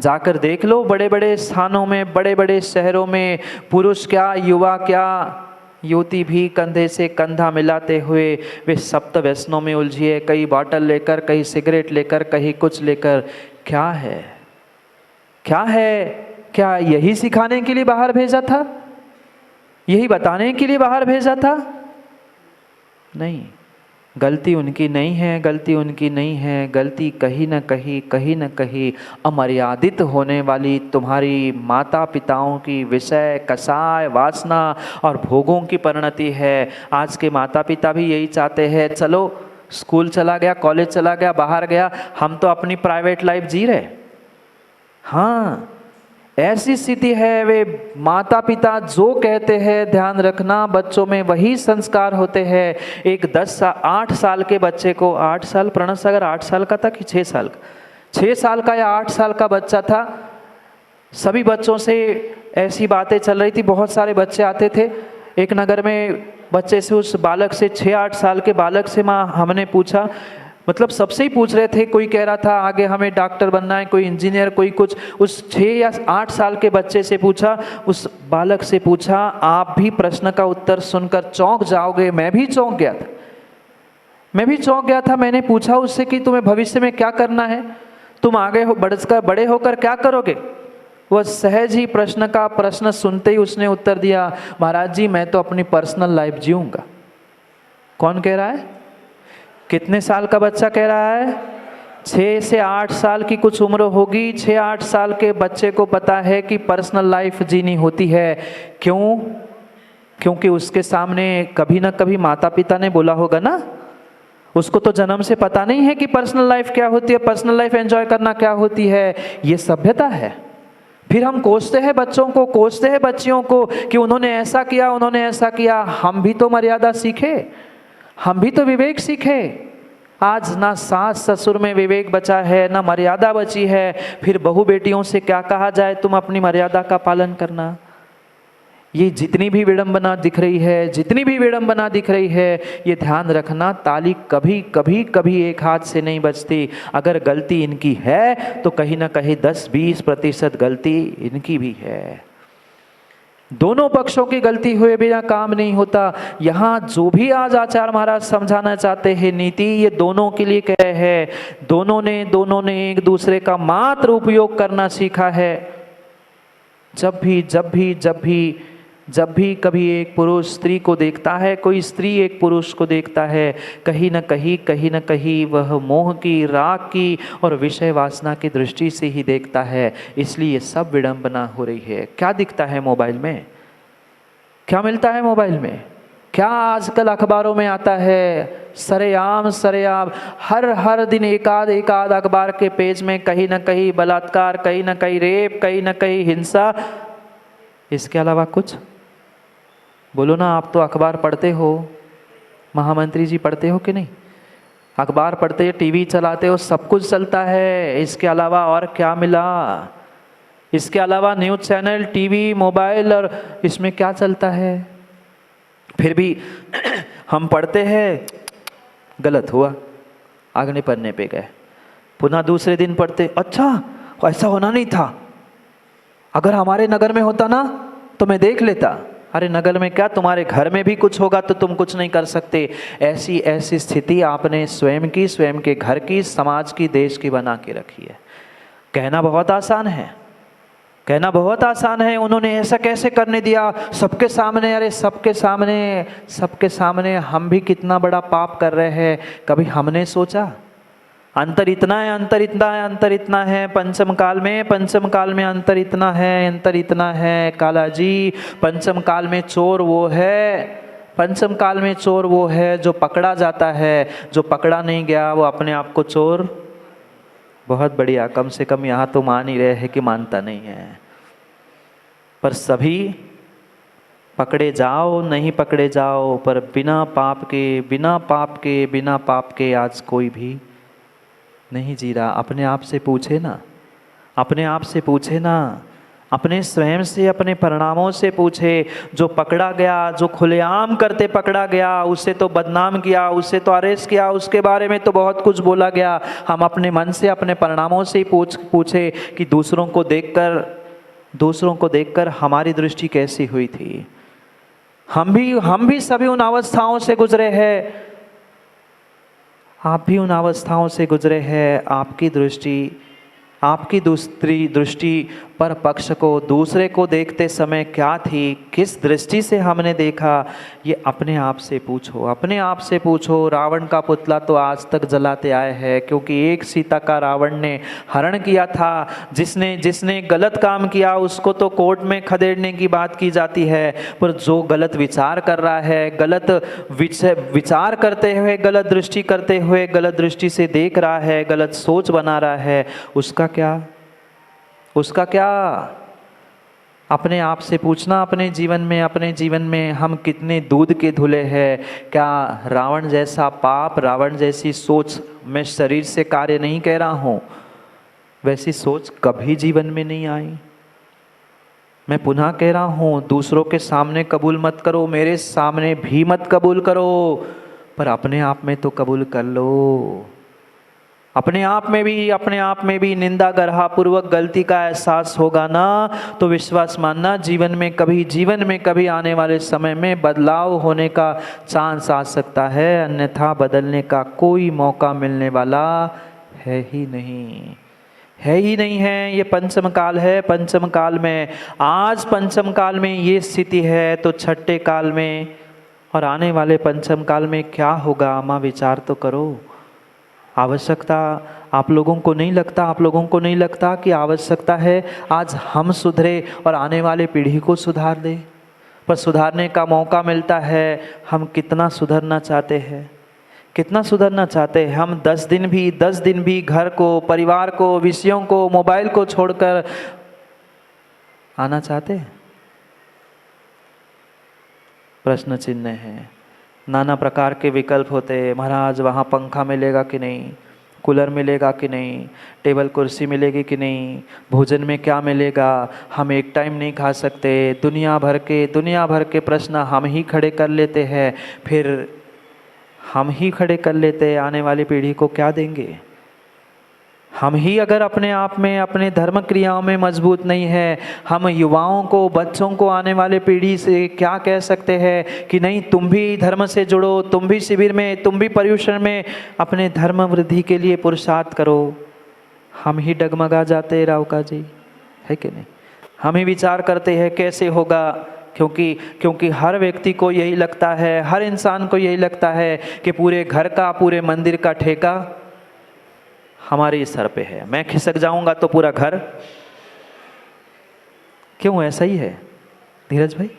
जाकर देख लो बड़े बड़े स्थानों में, बड़े बड़े शहरों में पुरुष क्या, युवा क्या, युवती भी कंधे से कंधा मिलाते हुए वे सप्त व्यसनों में उलझी है, कहीं बॉटल लेकर, कहीं सिगरेट लेकर, कहीं कुछ लेकर। क्या है, क्या है? क्या यही सिखाने के लिए बाहर भेजा था? यही बताने के लिए बाहर भेजा था? नहीं, गलती उनकी नहीं है, गलती उनकी नहीं है। गलती कहीं न कहीं अमर्यादित होने वाली तुम्हारी माता पिताओं की विषय, कषाय, वासना और भोगों की परिणति है। आज के माता पिता भी यही चाहते हैं, चलो स्कूल चला गया, कॉलेज चला गया, बाहर गया, हम तो अपनी प्राइवेट लाइफ जी रहे। हाँ, ऐसी स्थिति है। वे माता पिता जो कहते हैं ध्यान रखना, बच्चों में वही संस्कार होते हैं। एक 8 साल के बच्चे को, 8 साल प्रणव सागर 8 साल का था कि 6 साल का, 6 साल का या 8 साल का बच्चा था। सभी बच्चों से ऐसी बातें चल रही थी, बहुत सारे बच्चे आते थे। एक नगर में बच्चे से, उस बालक से, 6-8 साल के बालक से माँ हमने पूछा, मतलब सबसे ही पूछ रहे थे। कोई कह रहा था आगे हमें डॉक्टर बनना है, कोई इंजीनियर, कोई कुछ। उस 6 या 8 साल के बच्चे से पूछा, उस बालक से पूछा, आप भी प्रश्न का उत्तर सुनकर चौंक जाओगे। मैं भी चौंक गया था, मैं भी चौंक गया था। मैंने पूछा उससे कि तुम्हें भविष्य में क्या करना है, तुम आगे बड़े होकर क्या करोगे? वह सहज ही प्रश्न सुनते ही उसने उत्तर दिया, महाराज जी मैं तो अपनी पर्सनल लाइफ जीऊंगा। कौन कह रहा है? कितने साल का बच्चा कह रहा है? 6 से 8 साल की कुछ उम्र होगी। 6-8 साल के बच्चे को पता है कि पर्सनल लाइफ जीनी होती है। क्यों? क्योंकि उसके सामने कभी ना कभी माता पिता ने बोला होगा ना। उसको तो जन्म से पता नहीं है कि पर्सनल लाइफ क्या होती है, पर्सनल लाइफ एंजॉय करना क्या होती है। ये सभ्यता है। फिर हम कोसते हैं बच्चों को, कोसते हैं बच्चियों को कि उन्होंने ऐसा किया, उन्होंने ऐसा किया। हम भी तो मर्यादा सीखे, हम भी तो विवेक सीखे। आज ना सास ससुर में विवेक बचा है, ना मर्यादा बची है। फिर बहू बेटियों से क्या कहा जाए, तुम अपनी मर्यादा का पालन करना। ये जितनी भी विडंबना दिख रही है, जितनी भी विडंबना दिख रही है, ये ध्यान रखना, ताली कभी एक हाथ से नहीं बजती। अगर गलती इनकी है तो कहीं ना कहीं 10-20% गलती इनकी भी है। दोनों पक्षों की गलती हुए बिना काम नहीं होता। यहाँ जो भी आज आचार्य महाराज समझाना चाहते हैं नीति, ये दोनों के लिए कह रहे हैं। दोनों ने एक दूसरे का मात्र उपयोग करना सीखा है। जब भी कभी एक पुरुष स्त्री को देखता है, कोई स्त्री एक पुरुष को देखता है, कहीं न कहीं वह मोह की, राग की और विषय वासना की दृष्टि से ही देखता है। इसलिए सब विडंबना हो रही है। क्या दिखता है मोबाइल में? क्या मिलता है मोबाइल में? क्या आजकल अखबारों में आता है? सरेआम हर दिन एक आध अखबार के पेज में कहीं न कहीं बलात्कार, कहीं न कहीं रेप, कहीं न कहीं हिंसा। इसके अलावा कुछ बोलो ना। आप तो अखबार पढ़ते हो, महामंत्री जी पढ़ते हो कि नहीं? अखबार पढ़ते, टीवी चलाते हो, सब कुछ चलता है। इसके अलावा और क्या मिला? इसके अलावा न्यूज़ चैनल, टीवी, मोबाइल, और इसमें क्या चलता है? फिर भी हम पढ़ते हैं, गलत हुआ, अगले पन्ने पे गए। पुनः दूसरे दिन पढ़ते, अच्छा ऐसा होना नहीं था, अगर हमारे नगर में होता ना तो मैं देख लेता। अरे नगर में क्या, तुम्हारे घर में भी कुछ होगा तो तुम कुछ नहीं कर सकते। ऐसी स्थिति आपने स्वयं की, स्वयं के घर की, समाज की, देश की बना के रखी है। कहना बहुत आसान है, कहना बहुत आसान है। उन्होंने ऐसा कैसे करने दिया सबके सामने? अरे सबके सामने हम भी कितना बड़ा पाप कर रहे हैं, कभी हमने सोचा? अंतर इतना है पंचम काल में अंतर इतना है काला जी। पंचम काल में चोर वो है जो पकड़ा जाता है, जो पकड़ा नहीं गया वो अपने आप को चोर। बहुत बढ़िया, कम से कम यहाँ तो मान ही रहे हैं कि मानता नहीं है। पर सभी पकड़े जाओ नहीं पकड़े जाओ, पर बिना पाप के आज कोई भी नहीं जी रहा। अपने आप से पूछे ना, अपने स्वयं से, अपने परिणामों से पूछे। जो पकड़ा गया, जो खुलेआम करते पकड़ा गया, उसे तो बदनाम किया, उसे तो अरेस्ट किया, उसके बारे में तो बहुत कुछ बोला गया। हम अपने मन से, अपने परिणामों से ही पूछे कि दूसरों को देखकर हमारी दृष्टि कैसी हुई थी। हम भी सभी उन अवस्थाओं से गुजरे हैं। आप भी उन अवस्थाओं से गुजरे हैं। आपकी दूसरी दृष्टि पर पक्ष को, दूसरे को देखते समय क्या थी, किस दृष्टि से हमने देखा, ये अपने आप से पूछो, अपने आप से पूछो। रावण का पुतला तो आज तक जलाते आए हैं, क्योंकि एक सीता का रावण ने हरण किया था। जिसने गलत काम किया उसको तो कोर्ट में खदेड़ने की बात की जाती है, पर जो गलत विचार कर रहा है, गलत विचार करते हुए, गलत दृष्टि करते हुए, गलत दृष्टि से देख रहा है, गलत सोच बना रहा है, उसका क्या? अपने आप से पूछना। अपने जीवन में हम कितने दूध के धुले हैं। क्या रावण जैसा पाप, रावण जैसी सोच, मैं शरीर से कार्य नहीं कह रहा हूँ, वैसी सोच कभी जीवन में नहीं आई। मैं पुनः कह रहा हूँ, दूसरों के सामने कबूल मत करो, मेरे सामने भी मत कबूल करो, पर अपने आप में तो कबूल कर लो। अपने आप में भी निंदा गर्हा पूर्वक गलती का एहसास होगा ना, तो विश्वास मानना, जीवन में कभी आने वाले समय में बदलाव होने का चांस आ सकता है, अन्यथा बदलने का कोई मौका मिलने वाला है ही नहीं है। ये पंचम काल है। पंचम काल में, आज पंचम काल में ये स्थिति है, तो छठे काल में और आने वाले पंचम काल में क्या होगा? माँ विचार तो करो। आवश्यकता आप लोगों को नहीं लगता कि आवश्यकता है आज हम सुधरे और आने वाले पीढ़ी को सुधार दे? पर सुधारने का मौका मिलता है। हम कितना सुधरना चाहते हैं? हम 10 दिन भी घर को, परिवार को, विषयों को, मोबाइल को छोड़कर आना चाहते हैं? प्रश्न चिन्ह है। नाना प्रकार के विकल्प होते हैं। महाराज वहाँ पंखा मिलेगा कि नहीं, कूलर मिलेगा कि नहीं, टेबल कुर्सी मिलेगी कि नहीं, भोजन में क्या मिलेगा, हम एक टाइम नहीं खा सकते। दुनिया भर के प्रश्न हम ही खड़े कर लेते हैं। फिर हम ही खड़े कर लेते हैं, आने वाली पीढ़ी को क्या देंगे? हम ही अगर अपने आप में, अपने धर्म क्रियाओं में मजबूत नहीं है, हम युवाओं को, बच्चों को, आने वाले पीढ़ी से क्या कह सकते हैं कि नहीं तुम भी धर्म से जुड़ो, तुम भी शिविर में, तुम भी पर्युषण में अपने धर्म वृद्धि के लिए पुरुषार्थ करो? हम ही डगमगा जाते हैं रावका जी, है कि नहीं? हम ही विचार करते हैं कैसे होगा, क्योंकि हर व्यक्ति को यही लगता है, हर इंसान को यही लगता है कि पूरे घर का, पूरे मंदिर का ठेका हमारे सर पे है। मैं खिसक जाऊंगा तो पूरा घर। क्यों ऐसा ही है धीरज भाई?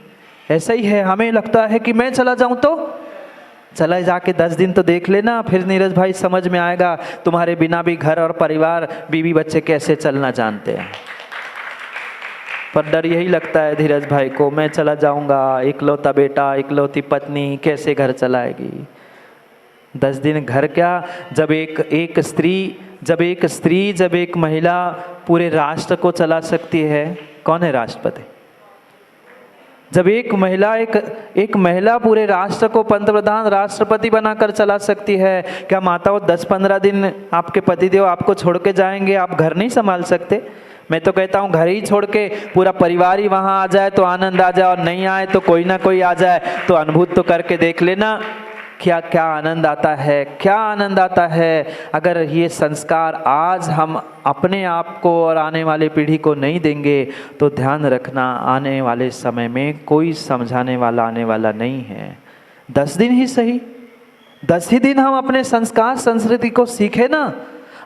ऐसा ही है। हमें लगता है कि मैं चला जाऊं तो चला जाके 10 दिन तो देख लेना, फिर नीरज भाई समझ में आएगा तुम्हारे बिना भी घर और परिवार, बीवी बच्चे कैसे चलना जानते हैं। पर डर यही लगता है धीरज भाई को, मैं चला जाऊंगा, इकलौता बेटा, इकलौती पत्नी कैसे घर चलाएगी? 10 दिन घर क्या, जब एक महिला पूरे राष्ट्र को चला सकती है। कौन है राष्ट्रपति? जब एक महिला पूरे राष्ट्र को पंतप्रधान, राष्ट्रपति बनाकर चला सकती है, क्या माताओं 10-15 दिन आपके पतिदेव आपको छोड़ के जाएंगे? आप घर नहीं संभाल सकते? मैं तो कहता हूँ घर ही छोड़ के पूरा परिवार ही वहाँ आ जाए तो आनंद आ जाए, और नहीं आए तो कोई ना कोई आ जाए तो अनुभूत तो करके देख लेना क्या आनंद आता है। अगर ये संस्कार आज हम अपने आप को और आने वाली पीढ़ी को नहीं देंगे तो ध्यान रखना, आने वाले समय में कोई समझाने वाला आने वाला नहीं है। 10 दिन ही सही, 10 ही दिन हम अपने संस्कार संस्कृति को सीखे ना।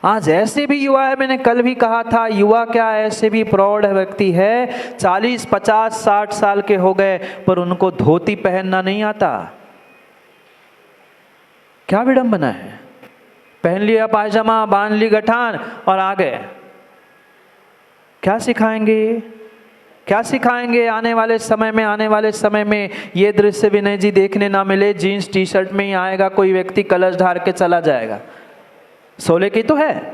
आज ऐसे भी युवा है, मैंने कल भी कहा था, युवा क्या ऐसे भी प्रौढ़ व्यक्ति है, 40, 50, 60 साल के हो गए पर उनको धोती पहनना नहीं आता। क्या विडंबना है? पहन लिया पायजामा, बांध ली गठान और आ गए। क्या सिखाएंगे आने वाले समय में ये दृश्य विनय जी देखने ना मिले। जीन्स टी शर्ट में ही आएगा कोई व्यक्ति, कलश ढार के चला जाएगा। सोले की तो है,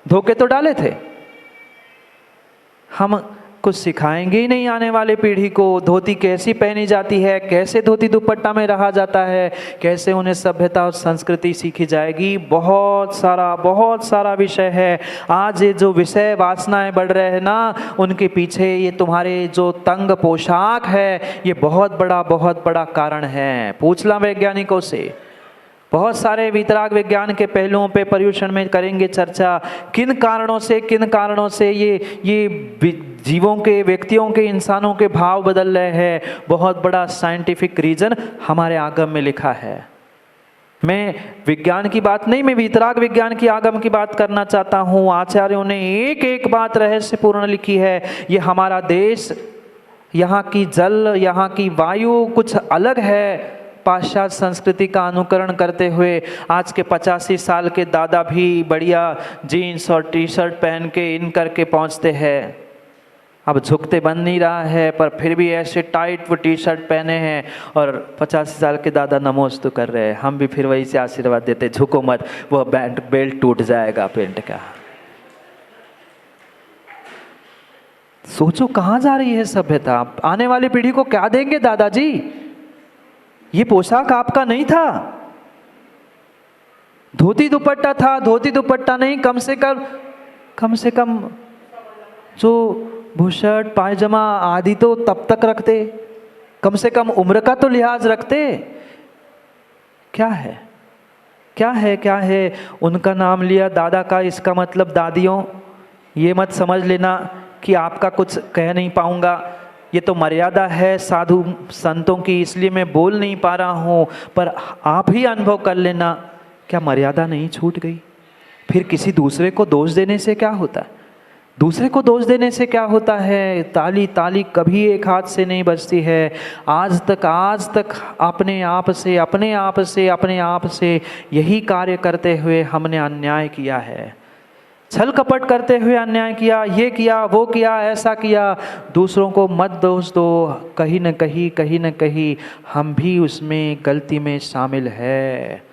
धोखे तो डाले थे। हम कुछ सिखाएंगे ही नहीं आने वाले पीढ़ी को। धोती कैसी पहनी जाती है, कैसे धोती दुपट्टा में रहा जाता है, कैसे उन्हें सभ्यता और संस्कृति सीखी जाएगी। बहुत सारा विषय है। आज ये जो विषय वासनाएं बढ़ रहे हैं ना, उनके पीछे ये तुम्हारे जो तंग पोशाक है, ये बहुत बड़ा कारण है। पूछला वैज्ञानिकों से, बहुत सारे वितराग विज्ञान के पहलुओं पे पर्यूषण में करेंगे चर्चा। किन कारणों से ये जीवों के, व्यक्तियों के, इंसानों के भाव बदल रहे हैं। बहुत बड़ा साइंटिफिक रीजन हमारे आगम में लिखा है। मैं विज्ञान की बात नहीं, मैं वितराग विज्ञान की आगम की बात करना चाहता हूँ। आचार्यों ने एक बात रहस्यपूर्ण लिखी है। ये हमारा देश, यहाँ की जल, यहाँ की वायु कुछ अलग है। पाश्चात्य संस्कृति का अनुकरण करते हुए आज के 85 साल के दादा भी बढ़िया जीन्स और टी शर्ट पहन के इन करके पहुँचते हैं। अब झुकते बन नहीं रहा है, पर फिर भी ऐसे टाइट वो टी शर्ट पहने हैं और 85 साल के दादा नमोस्तु कर रहे हैं। हम भी फिर वही से आशीर्वाद देते, झुको मत, वो बेल्ट टूट जाएगा पेंट का। सोचो कहाँ जा रही है सभ्यता। आने वाली पीढ़ी को क्या देंगे दादाजी? ये पोशाक आपका नहीं था, धोती दुपट्टा था। धोती दुपट्टा नहीं, कम से कम जो बुशर्ट पायजामा आदि तो तब तक रखते, कम से कम उम्र का तो लिहाज रखते। क्या है उनका नाम लिया दादा का, इसका मतलब दादियों ये मत समझ लेना कि आपका कुछ कह नहीं पाऊंगा। ये तो मर्यादा है साधु संतों की, इसलिए मैं बोल नहीं पा रहा हूँ, पर आप ही अनुभव कर लेना। क्या मर्यादा नहीं छूट गई? फिर किसी दूसरे को दोष देने से क्या होता है? ताली कभी एक हाथ से नहीं बजती है। आज तक अपने आप से यही कार्य करते हुए हमने अन्याय किया है। छल कपट करते हुए अन्याय किया, ये किया, वो किया, ऐसा किया। दूसरों को मत दोष दो, कहीं न कहीं हम भी उसमें गलती में शामिल है।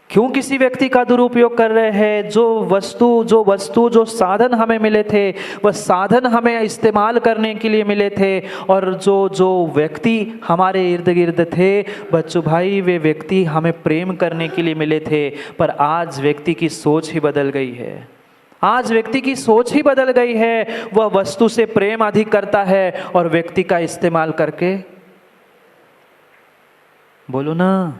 क्यों किसी व्यक्ति का दुरुपयोग कर रहे हैं? जो साधन हमें मिले थे, वह साधन हमें इस्तेमाल करने के लिए मिले थे। और जो व्यक्ति हमारे इर्द गिर्द थे बच्चों भाई, वे व्यक्ति हमें प्रेम करने के लिए मिले थे। पर आज व्यक्ति की सोच ही बदल गई है। वह वस्तु से प्रेम अधिक करता है और व्यक्ति का इस्तेमाल करके, बोलो ना,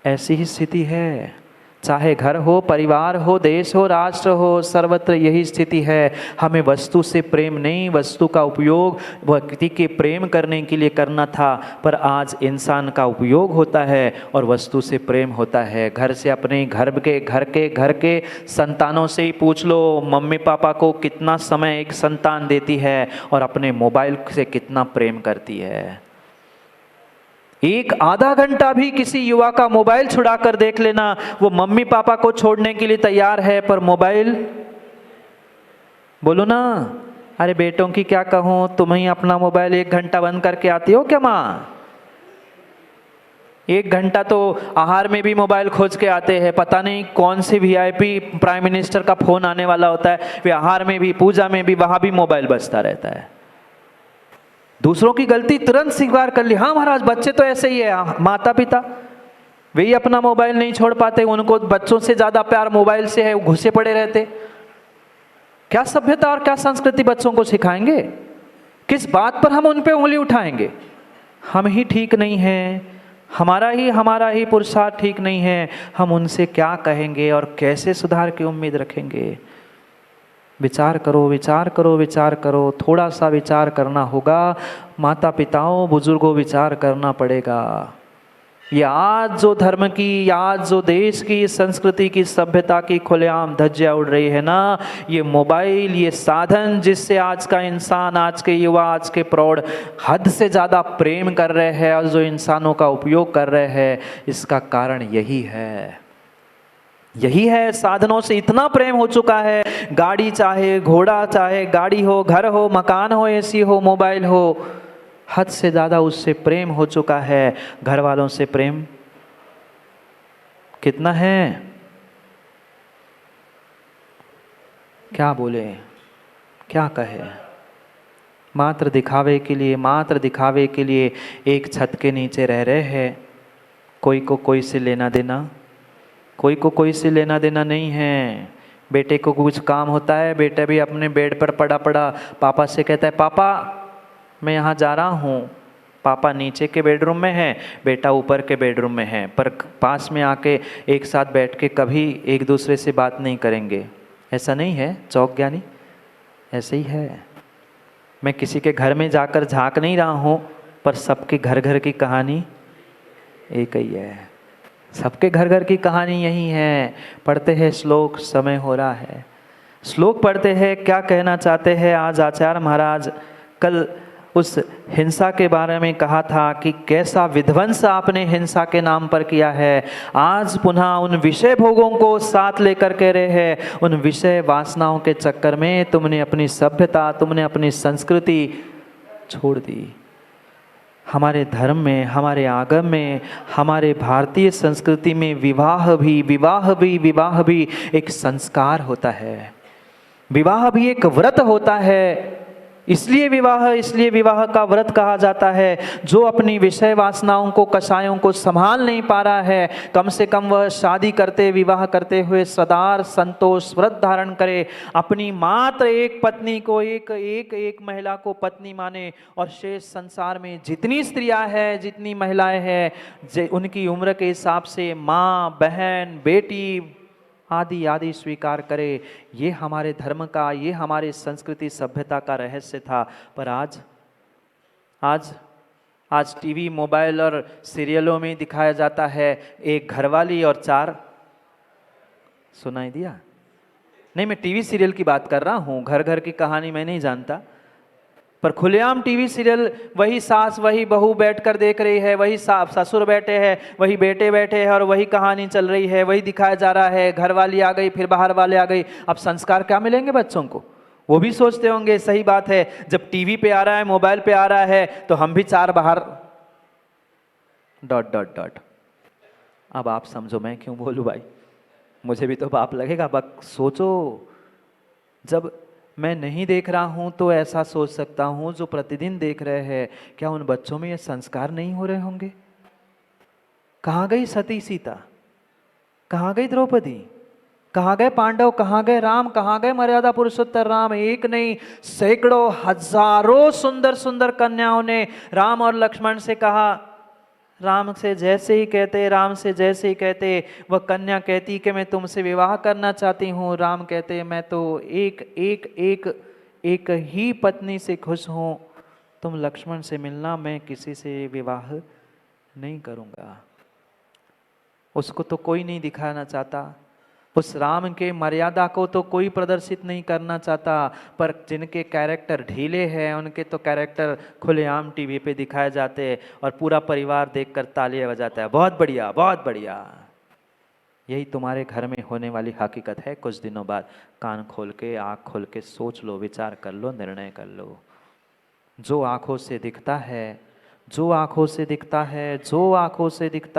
ऐसी ही स्थिति है। चाहे घर हो, परिवार हो, देश हो, राष्ट्र हो, सर्वत्र यही स्थिति है। हमें वस्तु से प्रेम नहीं, वस्तु का उपयोग व्यक्ति के प्रेम करने के लिए करना था, पर आज इंसान का उपयोग होता है और वस्तु से प्रेम होता है। घर से अपने घर के संतानों से ही पूछ लो, मम्मी पापा को कितना समय एक संतान देती है और अपने मोबाइल से कितना प्रेम करती है। एक आधा घंटा भी किसी युवा का मोबाइल छुड़ा कर देख लेना, वो मम्मी पापा को छोड़ने के लिए तैयार है, पर मोबाइल, बोलो ना, अरे बेटों की क्या कहूँ, तुम ही अपना मोबाइल 1 घंटा बंद करके आती हो क्या माँ? 1 घंटा तो आहार में भी मोबाइल खोज के आते हैं। पता नहीं कौन से VIP प्राइम मिनिस्टर का फोन आने वाला होता है, वे आहार में भी, पूजा में भी, वहाँ भी मोबाइल बजता रहता है। दूसरों की गलती तुरंत स्वीकार कर ली। हाँ महाराज, बच्चे तो ऐसे ही है। माता पिता वे ही अपना मोबाइल नहीं छोड़ पाते, उनको बच्चों से ज्यादा प्यार मोबाइल से है, घुसे पड़े रहते। क्या सभ्यता और क्या संस्कृति बच्चों को सिखाएंगे? किस बात पर हम उन पे उंगली उठाएंगे? हम ही ठीक नहीं है, हमारा ही पुरुषार्थ ठीक नहीं है। हम उनसे क्या कहेंगे और कैसे सुधार की उम्मीद रखेंगे? विचार करो। थोड़ा सा विचार करना होगा। माता पिताओं, बुजुर्गों, विचार करना पड़ेगा। ये आज जो धर्म की, आज जो देश की, संस्कृति की, सभ्यता की खुलेआम धज्जियां उड़ रही है ना, ये मोबाइल, ये साधन जिससे आज का इंसान, आज के युवा, आज के प्रौढ़ हद से ज़्यादा प्रेम कर रहे हैं और जो इंसानों का उपयोग कर रहे हैं, इसका कारण यही है। साधनों से इतना प्रेम हो चुका है। गाड़ी चाहे घोड़ा, चाहे गाड़ी हो, घर हो, मकान हो, AC हो, मोबाइल हो, हद से ज़्यादा उससे प्रेम हो चुका है। घर वालों से प्रेम कितना है? क्या बोले, क्या कहे? मात्र दिखावे के लिए, मात्र दिखावे के लिए एक छत के नीचे रह रहे हैं। कोई को कोई से लेना देना, कोई को कोई से लेना देना नहीं है। बेटे को कुछ काम होता है, बेटा भी अपने बेड पर पड़ा पड़ा पापा से कहता है पापा मैं यहाँ जा रहा हूँ। पापा नीचे के बेडरूम में है, बेटा ऊपर के बेडरूम में है, पर पास में आके एक साथ बैठ के कभी एक दूसरे से बात नहीं करेंगे। ऐसा नहीं है चौक ज्ञानी, ऐसे ही है। मैं किसी के घर में जाकर झांक नहीं रहा हूँ, पर सबके घर घर की कहानी एक ही है। सबके घर घर की कहानी यही है। पढ़ते हैं श्लोक, समय हो रहा है। श्लोक पढ़ते हैं, क्या कहना चाहते हैं आज आचार्य महाराज। कल उस हिंसा के बारे में कहा था कि कैसा विध्वंस आपने हिंसा के नाम पर किया है। आज पुनः उन विषय भोगों को साथ लेकर कह रहे हैं, उन विषय वासनाओं के चक्कर में तुमने अपनी सभ्यता, तुमने अपनी संस्कृति छोड़ दी। हमारे धर्म में, हमारे आगम में, हमारे भारतीय संस्कृति में विवाह भी एक संस्कार होता है। विवाह भी एक व्रत होता है। इसलिए विवाह का व्रत कहा जाता है। जो अपनी विषय वासनाओं को, कषायों को संभाल नहीं पा रहा है, कम से कम वह शादी करते, विवाह करते हुए सदार संतोष व्रत धारण करे। अपनी मात्र एक पत्नी को, एक महिला को पत्नी माने, और शेष संसार में जितनी स्त्रियां हैं, जितनी महिलाएं हैं, उनकी उम्र के हिसाब से माँ, बहन, बेटी आदि आदि स्वीकार करे। ये हमारे धर्म का, ये हमारे संस्कृति सभ्यता का रहस्य था। पर आज टीवी, मोबाइल और सीरियलों में दिखाया जाता है एक घरवाली और 4, सुनाई दिया? नहीं, मैं टीवी सीरियल की बात कर रहा हूँ, घर घर की कहानी मैं नहीं जानता। पर खुलेआम टीवी सीरियल, वही सास वही बहू बैठकर देख रही है, वही ससुर बैठे हैं, वही बेटे बैठे हैं, और वही कहानी चल रही है, वही दिखाया जा रहा है। घर वाली आ गई, फिर बाहर वाले आ गई। अब संस्कार क्या मिलेंगे बच्चों को? वो भी सोचते होंगे सही बात है, जब टीवी पे आ रहा है, मोबाइल पे आ रहा है, तो हम भी 4 बाहर ... अब आप समझो मैं क्यों बोलूं भाई, मुझे भी तो पाप लगेगा। बस सोचो, जब मैं नहीं देख रहा हूं तो ऐसा सोच सकता हूं, जो प्रतिदिन देख रहे हैं, क्या उन बच्चों में ये संस्कार नहीं हो रहे होंगे? कहाँ गई सती सीता? कहाँ गई द्रौपदी? कहाँ गए पांडव? कहाँ गए राम? कहाँ गए मर्यादा पुरुषोत्तर राम? एक नहीं, सैकड़ों, हजारों सुंदर सुंदर कन्याओं ने राम और लक्ष्मण से कहा। राम से जैसे ही कहते, वह कन्या कहती कि मैं तुमसे विवाह करना चाहती हूँ। राम कहते मैं तो एक ही पत्नी से खुश हूँ, तुम लक्ष्मण से मिलना, मैं किसी से विवाह नहीं करूँगा। उसको तो कोई नहीं दिखाना चाहता, उस राम के मर्यादा को तो कोई प्रदर्शित नहीं करना चाहता। पर जिनके कैरेक्टर ढीले हैं, उनके तो कैरेक्टर खुलेआम टीवी पे दिखाए जाते हैं, और पूरा परिवार देखकर तालियां बजाता है, बहुत बढ़िया, बहुत बढ़िया। यही तुम्हारे घर में होने वाली हकीकत है। कुछ दिनों बाद कान खोल के, आँख खोल के सोच लो, विचार कर लो, निर्णय कर लो। जो आँखों से दिखता है, आँखों से दिखता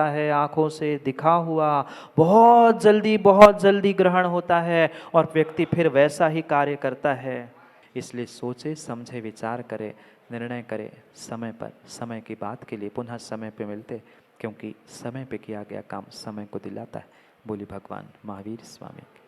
है, आँखों से दिखा हुआ बहुत जल्दी ग्रहण होता है, और व्यक्ति फिर वैसा ही कार्य करता है। इसलिए सोचे, समझे, विचार करे, निर्णय करे। समय पर, समय की बात के लिए पुनः समय पे मिलते, क्योंकि समय पे किया गया काम समय को दिलाता है। बोली भगवान महावीर स्वामी की।